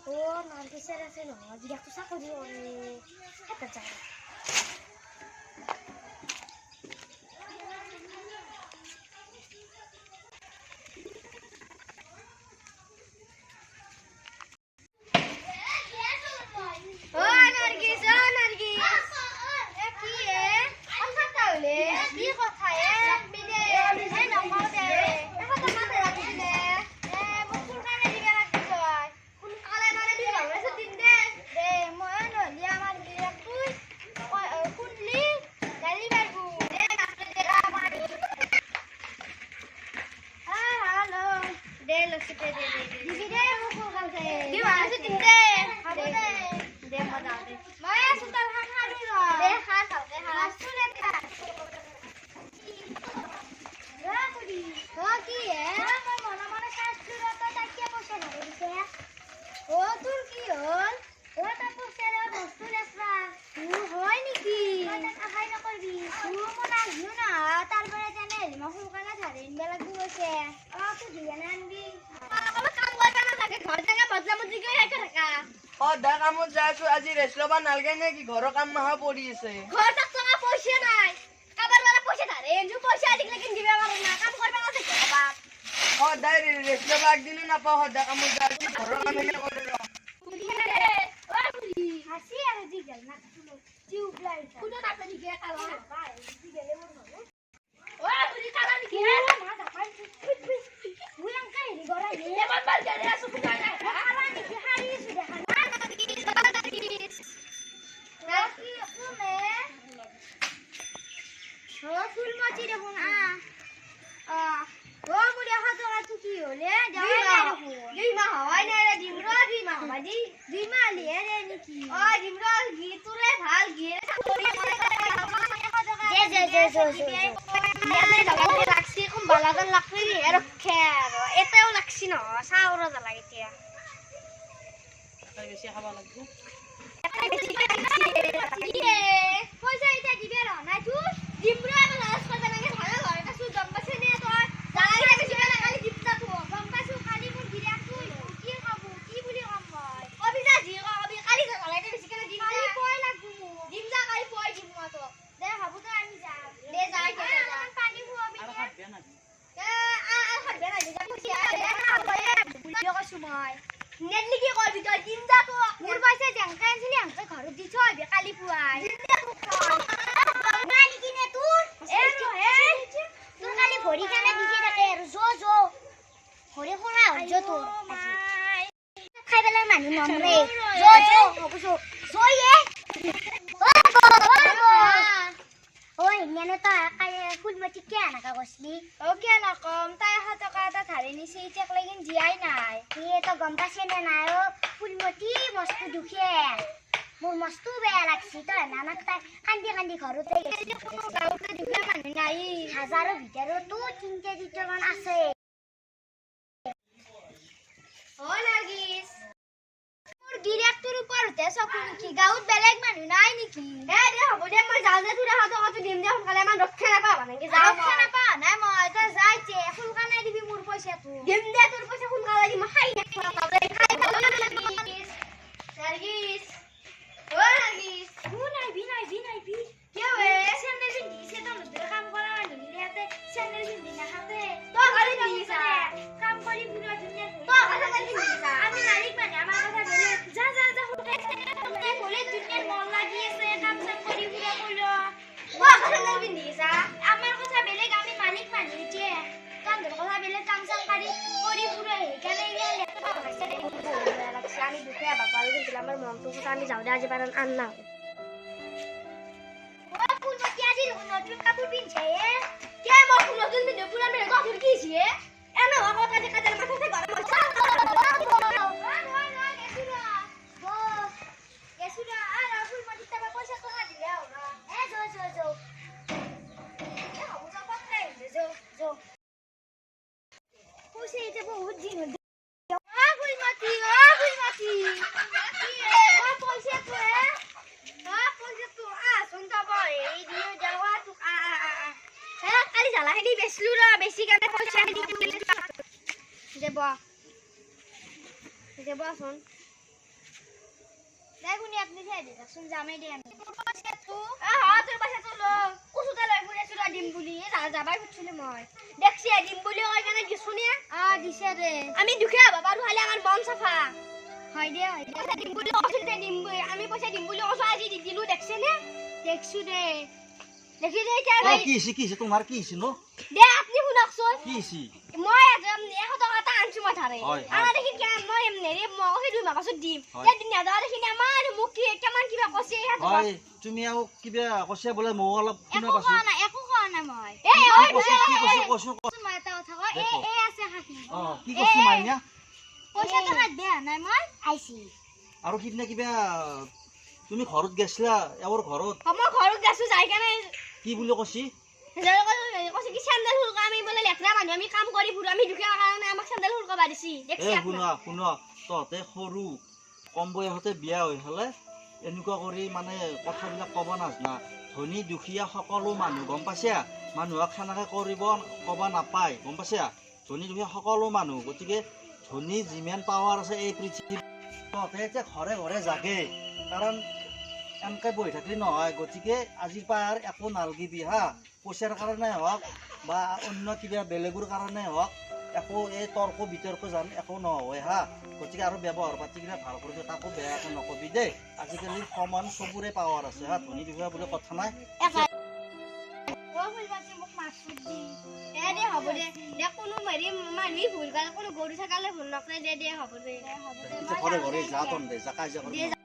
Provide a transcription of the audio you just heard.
Oh, nanti saya rasa no, jadi aku sakit di orang. Kata cara. Oh, Nargis, oh Nargis. Ki apa tahu le? Di kota ya, bide, bide nak mau deh. Apa teman lagi ni? Mungkin kan dia lagi tuai. Kun kalau mana dia orang setin deh. Deh, mau no dia mana dia pun. Kun li, dari baru. Deh nak kerja apa ni? Halo. Deh lo kita deh. Di bide mungkin kan deh. Di mana setin deh? Apa deh? Deh mau dah deh. Maya sultan han hari lo. Deh han tahu deh han. Sulit kan? Rakudi. Lagi ya? Mana kasur atau takya posan ada di sana? Oh Turkiyon. Lata posan ada sulit lah. Hoy niki. Mana kahai nak pergi? Mana guna? Tarbar channel. Mahu kana cari belag bose. Tu dia nanti. Kalau kamu buat mana lagi? घर जाके बदला मुझे क्यों है करका? সদা কামত যাইছো আজি rest ল'বা নালগে নেকি ঘৰৰ কাম মাহা পৰি আছে ঘৰ তাক টকা পইচা নাই কাবাৰ বালা পইচা ধাৰে এনজু পইচা আজিক লেকিন দিবা পাৰো না কাম কৰবা আছে বাবা সদায় ৰেষ্ট ল'বা একদিনো নাপাওঁ সদা কামত যাইছো ঘৰৰ কাম এনে কৰি ৰ হাসি আর দিগল না টিউব লাইট কুনো না পানি গে কালা দিগলে মন ও বুড়ি কালা নি কে না দাপাই বুয়াং কাই নি গরা এ মান বাল গরে আসু কুনা না কালা নি কি হারি সু দেখা না Lagi aku me. Oh, full mati dah pun oh, aku dia hatu hatu kio le. Jangan aku. Di mah hawai ni ada dimro di mah baji. Di mah le ada ni ki. Oh, dimro gitu le hal gitu. Je. Dia dah laksi kumbalakan lakri ni erker. Itu laksi no, sauro dah lagi dia. তাই বেছি খাব লাগিব পয়সা এটা দিবে র না তুই ডিমরা লাস করবে না ভালো হয় এটা সুদ দম্বাছে নে তো জালাই বেশি না খালি জিপটা তো দম্বাছু খালি মুর গিরা তুই কি খাবো কি বলি খাম অবি যা জি অবি খালি জালাই বেশি কেন ডিম খালি পয় লাগু ডিম যা খালি পয় ডিম মতো দে ভাবু তো আমি যা দে যাই কে যা পানি হু অবি আর খাবে না খাবে না যা খুশি আরে খাবো এ বুলিও ক সময় নেটলি কি করবি তো ডিম যা তো মুর পয়সা জাঙ্কান ছিলি আমকে ঘর দিছ হবে কালি পুয়াই মানি কিনে তুই এ তুই কালি ভরি কানে দিকে থাকে জো ভরি কোনা জো তো খাই বেলা মানু নমরে জো হবছো জয়ে ওই নেনে তো কাই ফুলমতি কে না কাগজলি ওকে না কম তাই হাত কাটা ধারে নি সেই চেক লাগিন জিয়াই নাই এ তো গম পাছে না না ও ফুলমতি মস্ত দুখে মোর মস্তু বেয়া লাগছি তো নানাক তাই কান্দি ঘরতে গেছি গাঁৱতে দুখে মানুহ নাই হাজাৰৰ ভিতৰতো 3-4 মান আছে ও নাগিস মোৰ ডিৰেক্টৰ উপৰতে চকু কি গাঁৱত বেলেগ মানুহ নাই নেকি দে হ'ব দে মই যাও দে তোৰা হাত কত দিম দে সোনকালে মান ৰক্ষা নাপাবা নাকি যাও ৰক্ষা নাপা নাই মই তো যাইছে সোনকালে দিবি মোৰ পইচাটো দিম দে তোৰ পইচা সোনকালে দিম খাই খাই নাগিস ও নাগিস নাই বি কিয় এ চেন্দেল পিন্ধি সে তো মধ্যে কাম কৰা নিলেতে চেন্দেল পিন্ধি না খাতে তো গালি দিছা কাম কৰি পুৰা দুনিয়া তো কথা গালি দিছা আমি নালিক মানে আমাৰ কথা বলে যা সোনকালে বলে দুনিয়াৰ মন লাগি আছে কাম চাম কৰি পুৰা কইলো তো কথা পিন্ধিছা আমাৰ কথা বেলেগ আমি মালিক মানে যে কান্দৰ কথা বেলেগ কাম চাম কৰি পুৰা হেকানে গেলে তো ভাবছে লাগছে আমি দুখে বাবা কিন্তু আমাৰ মনটো কথা আমি যাও দে আজি পাৰন আন না ফুলমতি আজি নতুন কাপোৰ পিন্ধছে কে মই নতুন পিন্ধে পুৰা মেৰে কাপোৰ কিছে এনে কথা দেখা যায় মাথাতে গৰম হৈছে গেছুরা আর ফুলমতি তবে পয়সা তো না দিলে না এ যো এ হবু যা পত্রে যো পয়সা এতে বহুত দিন ফুলমতি পয়সা তো শুনতা বই এই দিয়ে যাওয়া তো হ্যাঁ কালি জ্বালা হেদি বেছলু র বেশি কানে পয়সা হেদি দেব দেবচোন দেখুনি আপনি ঠেই দি দেখুন জামাই দে আমি তোর পয়সা লো কুসুতে লই ফুরেছো দিম বুলি যাবাই খুঁজছিলে মই দেখছি দিম বুলি কই কেনে দিছু নে দিছে রে আমি দুখে বাবা হলে আমার মন সাফা হয় দে পয়সা দিম বুলি কইছিল দে দিম আমি পয়সা দিম বুলি কইছো আজি দিলু দেখছে নে দেখছু দে দেখি দে কে ভাই কি তোমার কি নো দে আপনি শুনকছুন কি মই 100 টাকা তা আনছু মাথারে আনা দেখি কে মই এমনে রে মই হেদু মাপাছু দিম তে দিন না দেখি আমার মুখ কি কেমন কিবা কইছে হয় তুমি আও কিবা কইছে বলে মও অলপ শুনা পাছো একো কোৱা নাই মই কি কৈছো মই এটা কথা কয় আছে হাকি কি কৈছো মাইনা পইচা তো হাত বেয়া নাই মই আইছি আৰু কিনে কিবা তুমি ঘৰত গেছলা এওৰ ঘৰত মই ঘৰত গেছু যাই কেনে কি বুলি কৈছি কৈছে কি স্যান্ডেল হুলকা আমি বলে লেখরা মানুহ আমি কাম কৰি ফুৰো আমি দুখীয়া কাৰণে আমাক স্যান্ডেল হুলকা বাদিছি দেখছি শুন তহঁতে সৰু কম বয়সতে বিয়া হৈ হলে এনেকুৱা কৰি মানে কথাবিলাক ক'ব নাজনা ধনী দুখীয়া সকলো মানুহ গম পাইছা মানুহক সেনেকে কৰিব ক'ব নাপায় গম পাইছা ধনী দুখীয়া সকলো মানুহ গতিকে ধনী যিমান পাৱাৰ আছে এই পৃথিৱীত তহঁতে এতিয়া ঘৰে ঘৰে জাগে কাৰণ এনেকৈ বহি থাকিলে নহয় গতিকে আজিৰ পৰা আৰু একো নালগিবি হা পইচাৰ কাৰণে হওক বা অন্য কিবা বেলেগৰ কাৰণে হওক একো এই তৰ্ক বিতৰ্ক জান একো নহয় হা গতিকে আৰু ব্যৱহাৰ পাতিবিলাক ভাল কৰিবি কাকো বেয়াকৈ নকবি দেই আজিকালি সমান চবৰে পাৱাৰ আছে হা ধনী দুখীয়া বুলি কথা নাই হ'ব দে কোনো হেৰি মানুহ ভুল কৰে কোনো গৰু ছাগালে ভুল নকৰে দে হ'ব দে ঘৰে ঘৰে যা তন দে জাকাই যা